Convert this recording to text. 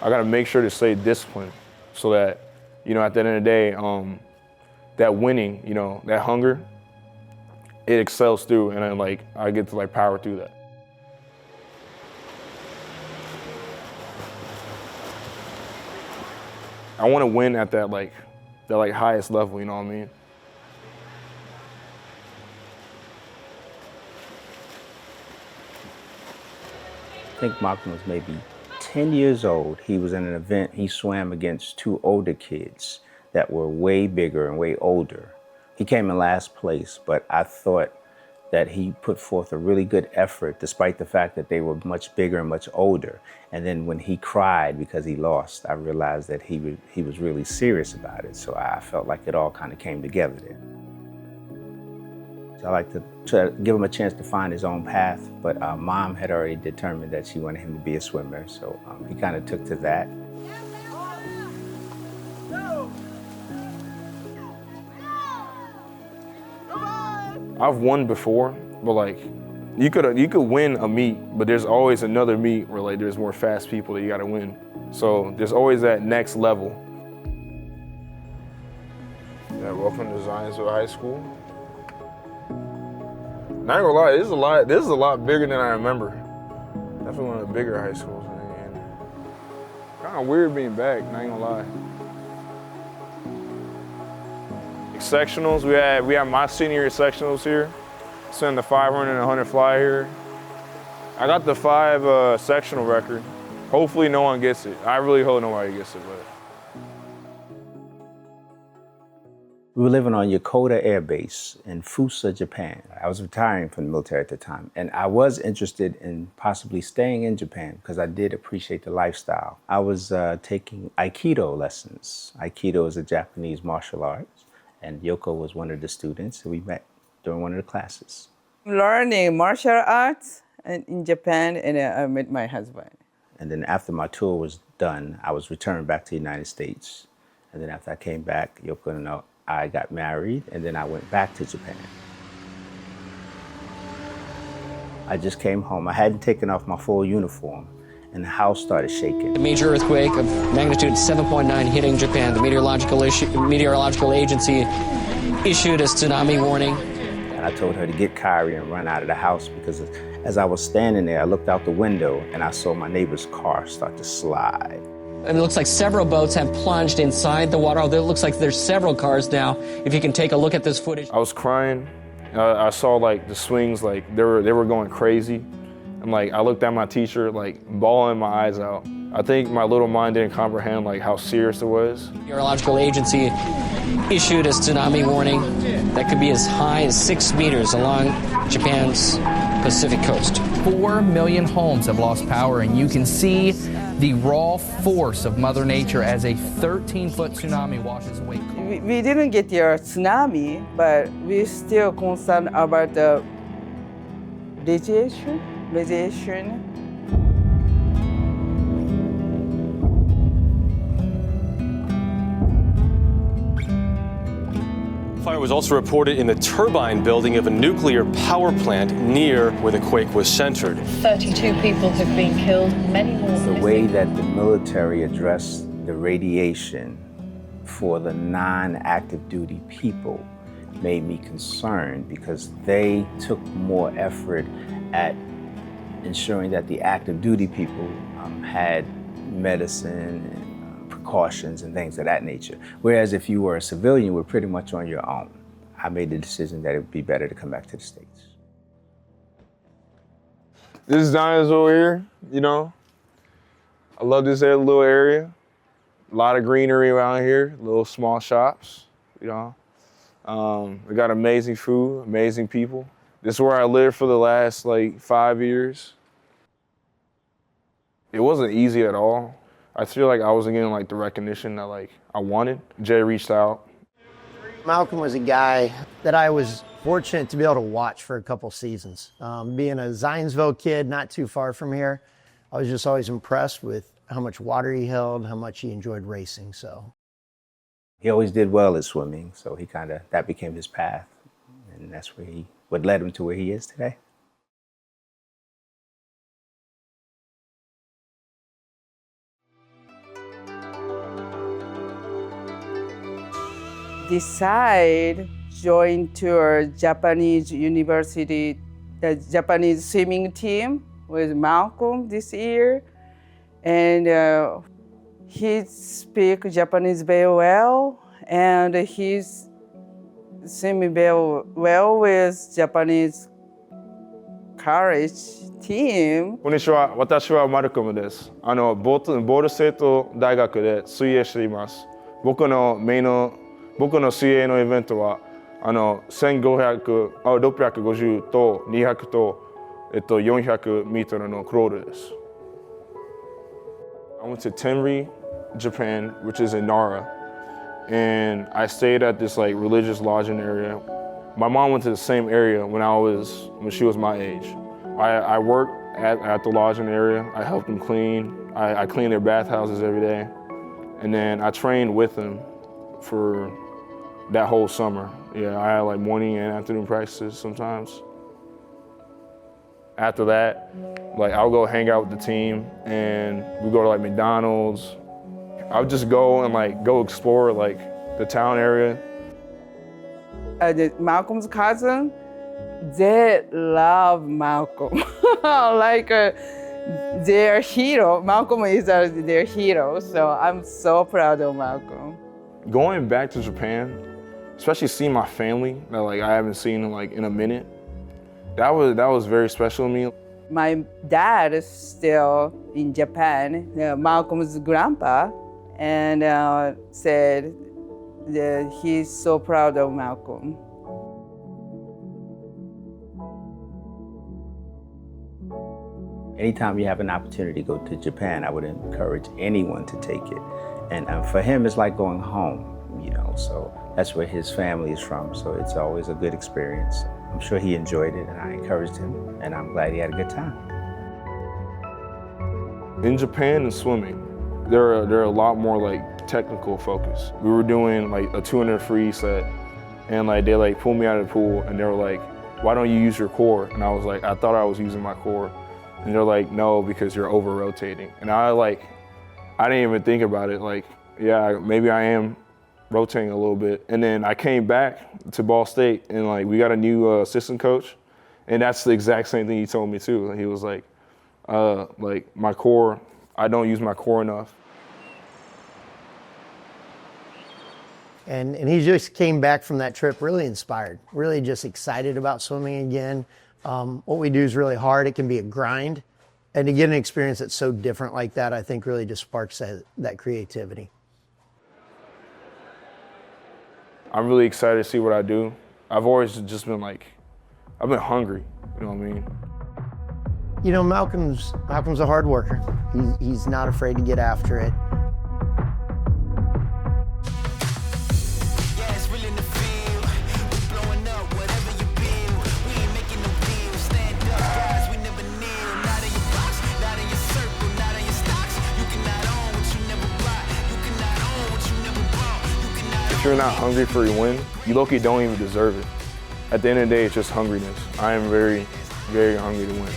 I gotta make sure to stay disciplined so that, you know, at the end of the day, that winning, you know, that hunger, it excels through, and then like I get to like power through that. I want to win at that highest level, you know what I mean? I think Malcolm was maybe 10 years old. He was in an event, he swam against two older kids that were way bigger and way older. He came in last place, but I thought that he put forth a really good effort despite the fact that they were much bigger and much older. And then when he cried because he lost, I realized that he was really serious about it. So I felt like it all kind of came together there. So I like to try to give him a chance to find his own path, but Mom had already determined that she wanted him to be a swimmer, so he kind of took to that. I've won before, but like, you could win a meet, but there's always another meet where like there's more fast people that you gotta win. So there's always that next level. Yeah, welcome to Zionsville High School. Not gonna lie, this is a lot bigger than I remember. Definitely one of the bigger high schools. Kind of weird being back, not gonna lie. Sectionals, we have my senior sectionals here. Send the 500 and 100 fly here. I got the 5 sectional record. Hopefully no one gets it. I really hope nobody gets it, but. We were living on Yokota Air Base in Fusa, Japan. I was retiring from the military at the time, and I was interested in possibly staying in Japan because I did appreciate the lifestyle. I was taking Aikido lessons. Aikido is a Japanese martial arts, and Yoko was one of the students, and we met during one of the classes. Learning martial arts in Japan, and I met my husband. And then after my tour was done, I was returned back to the United States. And then after I came back, Yoko and I got married, and then I went back to Japan. I just came home. I hadn't taken off my full uniform, and the house started shaking. A major earthquake of magnitude 7.9 hitting Japan. The meteorological agency issued a tsunami warning. And I told her to get Kyrie and run out of the house because as I was standing there, I looked out the window and I saw my neighbor's car start to slide. And it looks like several boats have plunged inside the water. It looks like there's several cars now. If you can take a look at this footage. I was crying. I saw like the swings, like they were going crazy. And like I looked at my teacher, like bawling my eyes out. I think my little mind didn't comprehend like how serious it was. The meteorological agency issued a tsunami warning that could be as high as 6 meters along Japan's Pacific coast. 4 million homes have lost power, and you can see the raw force of Mother Nature as a 13-foot tsunami washes away. We didn't get your tsunami, but we're still concerned about the radiation. Fire was also reported in the turbine building of a nuclear power plant near where the quake was centered. 32 people have been killed, many more. The way that the military addressed the radiation for the non-active duty people made me concerned because they took more effort at ensuring that the active duty people had medicine and precautions and things of that nature. Whereas if you were a civilian, you were pretty much on your own. I made the decision that it would be better to come back to the States. This is Zionsville here, you know. I love this little area. A lot of greenery around here, little small shops, you know. We got amazing food, amazing people. This is where I lived for the last like 5 years. It wasn't easy at all. I feel like I wasn't getting like the recognition that like I wanted. Jay reached out. Malcolm was a guy that I was fortunate to be able to watch for a couple seasons. Being a Zionsville kid, not too far from here, I was just always impressed with how much water he held, how much he enjoyed racing. So he always did well at swimming, so that became his path, and that's what led him to where he is today. decided join to a Japanese university, the Japanese swimming team with Malcolm this year. And he speaks Japanese very well, and he's swimming very well with Japanese college team. こんにちは。私はマルコムです。ボールセート大学で水泳しています。僕の水泳のイベントは1500、650と200と400メートルのクロールです。I went to Tenri, Japan, which is in Nara, and I stayed at this like religious lodging area. My mom went to the same area when she was my age. I worked at the lodging area. I helped them clean. I cleaned their bathhouses every day, and then I trained with them for that whole summer. Yeah, I had like morning and afternoon practices sometimes. After that, like I would go hang out with the team, and we go to like McDonald's. I would just go and like go explore like the town area. Malcolm's cousin, they love Malcolm. Like their hero. Malcolm is their hero, so I'm so proud of Malcolm. Going back to Japan, especially seeing my family that like I haven't seen in a minute, that was very special to me. My dad is still in Japan, Malcolm's grandpa, and said that he's so proud of Malcolm. Anytime you have an opportunity to go to Japan, I would encourage anyone to take it. And for him, it's like going home, so that's where his family is from. So it's always a good experience. I'm sure he enjoyed it, and I encouraged him, and I'm glad he had a good time. In Japan and swimming, there are a lot more like technical focus. We were doing like a 200 free set, and like they like pulled me out of the pool, and they were like, "Why don't you use your core?" And I was like, "I thought I was using my core," and they're like, "No, because you're over rotating." And I didn't even think about it. Like, yeah, maybe I am rotating a little bit. And then I came back to Ball State, and like we got a new assistant coach, and that's the exact same thing he told me too. He was like my core, I don't use my core enough. And he just came back from that trip really inspired, really just excited about swimming again. What we do is really hard. It can be a grind. And to get an experience that's so different like that, I think really just sparks that creativity. I'm really excited to see what I do. I've always just been I've been hungry, you know what I mean? Malcolm's a hard worker. He's not afraid to get after it. If you're not hungry for your win, you low-key don't even deserve it. At the end of the day, it's just hungriness. I am very, very hungry to win.